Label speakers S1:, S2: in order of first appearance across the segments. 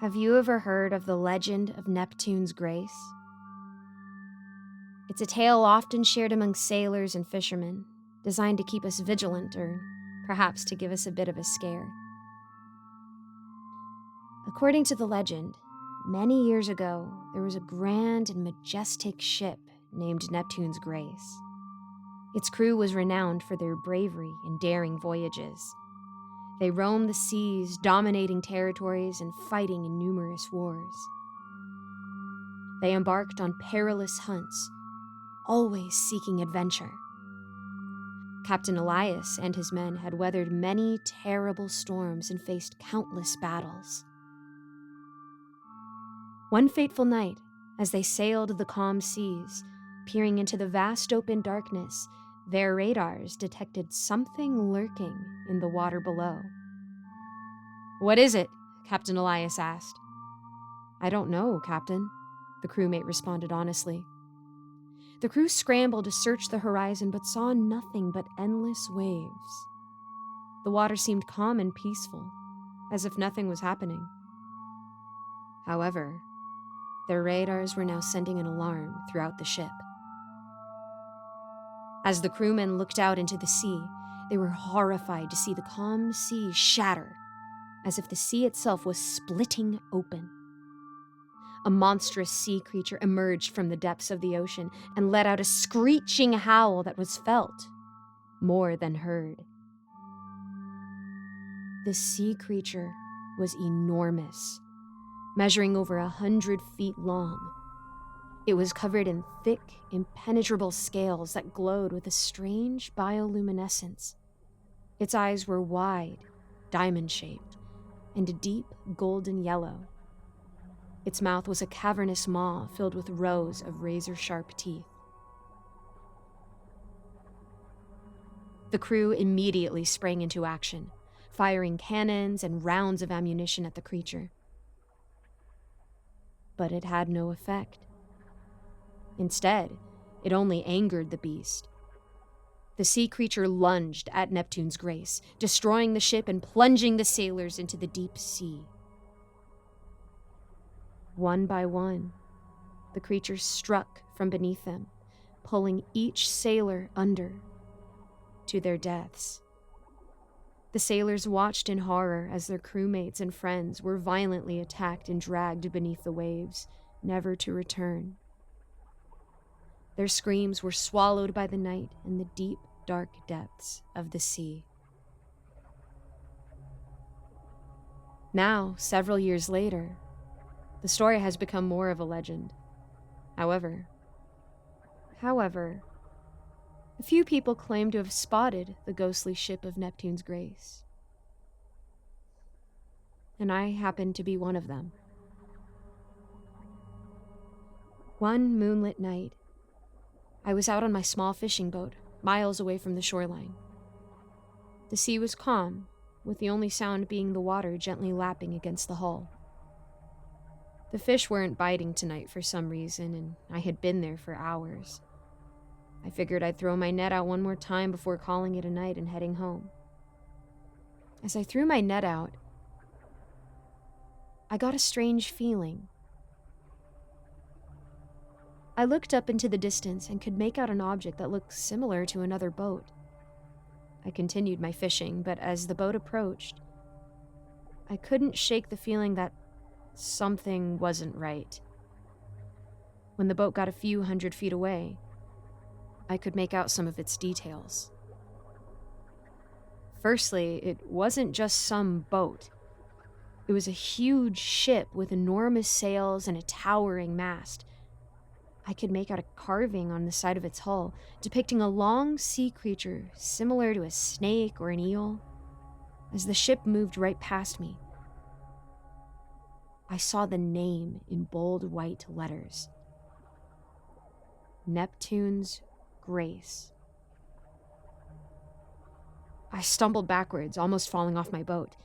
S1: Have you ever heard of the legend of Neptune's Grace? It's a tale often shared among sailors and fishermen, designed to keep us vigilant or perhaps to give us a bit of a scare. According to the legend, many years ago, there was a grand and majestic ship named Neptune's Grace. Its crew was renowned for their bravery and daring voyages. They roamed the seas, dominating territories and fighting in numerous wars. They embarked on perilous hunts, always seeking adventure. Captain Elias and his men had weathered many terrible storms and faced countless battles. One fateful night, as they sailed the calm seas, peering into the vast open darkness, their radars detected something lurking in the water below. "What is it?" Captain Elias asked. "I don't know, Captain," the crewmate responded honestly. The crew scrambled to search the horizon but saw nothing but endless waves. The water seemed calm and peaceful, as if nothing was happening. However, their radars were now sending an alarm throughout the ship. As the crewmen looked out into the sea, they were horrified to see the calm sea shatter, as if the sea itself was splitting open. A monstrous sea creature emerged from the depths of the ocean and let out a screeching howl that was felt more than heard. The sea creature was enormous, measuring over 100 feet long. It was covered in thick, impenetrable scales that glowed with a strange bioluminescence. Its eyes were wide, diamond-shaped, and a deep golden yellow. Its mouth was a cavernous maw filled with rows of razor-sharp teeth. The crew immediately sprang into action, firing cannons and rounds of ammunition at the creature. But it had no effect. Instead, it only angered the beast. The sea creature lunged at Neptune's Grace, destroying the ship and plunging the sailors into the deep sea. One by one, the creature struck from beneath them, pulling each sailor under to their deaths. The sailors watched in horror as their crewmates and friends were violently attacked and dragged beneath the waves, never to return. Their screams were swallowed by the night in the deep, dark depths of the sea. Now, several years later, the story has become more of a legend. However, a few people claim to have spotted the ghostly ship of Neptune's Grace. And I happen to be one of them. One moonlit night, I was out on my small fishing boat, miles away from the shoreline. The sea was calm, with the only sound being the water gently lapping against the hull. The fish weren't biting tonight for some reason, and I had been there for hours. I figured I'd throw my net out one more time before calling it a night and heading home. As I threw my net out, I got a strange feeling. I looked up into the distance and could make out an object that looked similar to another boat. I continued my fishing, but as the boat approached, I couldn't shake the feeling that something wasn't right. When the boat got a few hundred feet away, I could make out some of its details. Firstly, it wasn't just some boat. It was a huge ship with enormous sails and a towering mast. I could make out a carving on the side of its hull, depicting a long sea creature similar to a snake or an eel. As the ship moved right past me, I saw the name in bold white letters. Neptune's Grace. I stumbled backwards, almost falling off my boat.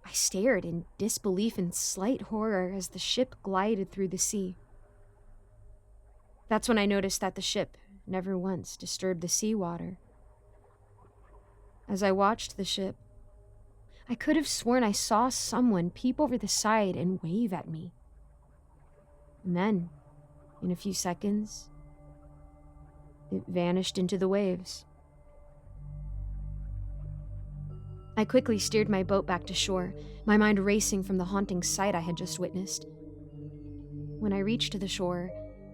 S1: I stared in disbelief and slight horror as the ship glided through the sea. That's when I noticed that the ship never once disturbed the seawater. As I watched the ship, I could have sworn I saw someone peep over the side and wave at me. And then, in a few seconds, it vanished into the waves. I quickly steered my boat back to shore, my mind racing from the haunting sight I had just witnessed. When I reached the shore,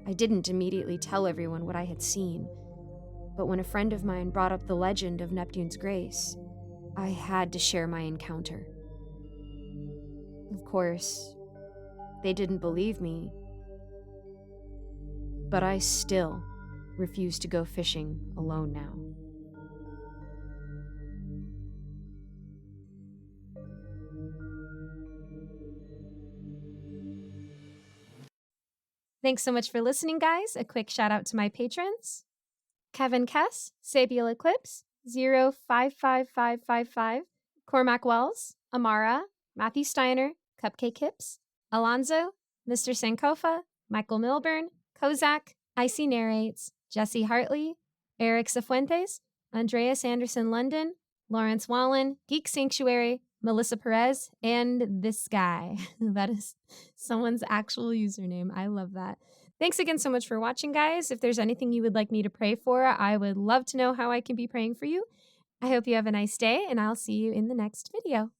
S1: I didn't immediately tell everyone what I had seen, but when a friend of mine brought up the legend of Neptune's grace, I had to share my encounter. Of course, they didn't believe me, but I still refuse to go fishing alone now. Thanks so much for listening, guys. A quick shout out to my patrons: Kevin Kess, Sabiel Eclipse, 055555, Cormac Wells, Amara, Matthew Steiner, Cupcake Hips, Alonzo, Mr. Sankofa, Michael Milburn, Kozak, Icy Narrates, Jesse Hartley, Eric Cifuentes, Andreas Anderson London, Lawrence Wallen, Geek Sanctuary, Melissa Perez, and this guy. That is someone's actual username. I love that. Thanks again so much for watching, guys. If there's anything you would like me to pray for, I would love to know how I can be praying for you. I hope you have a nice day, and I'll see you in the next video.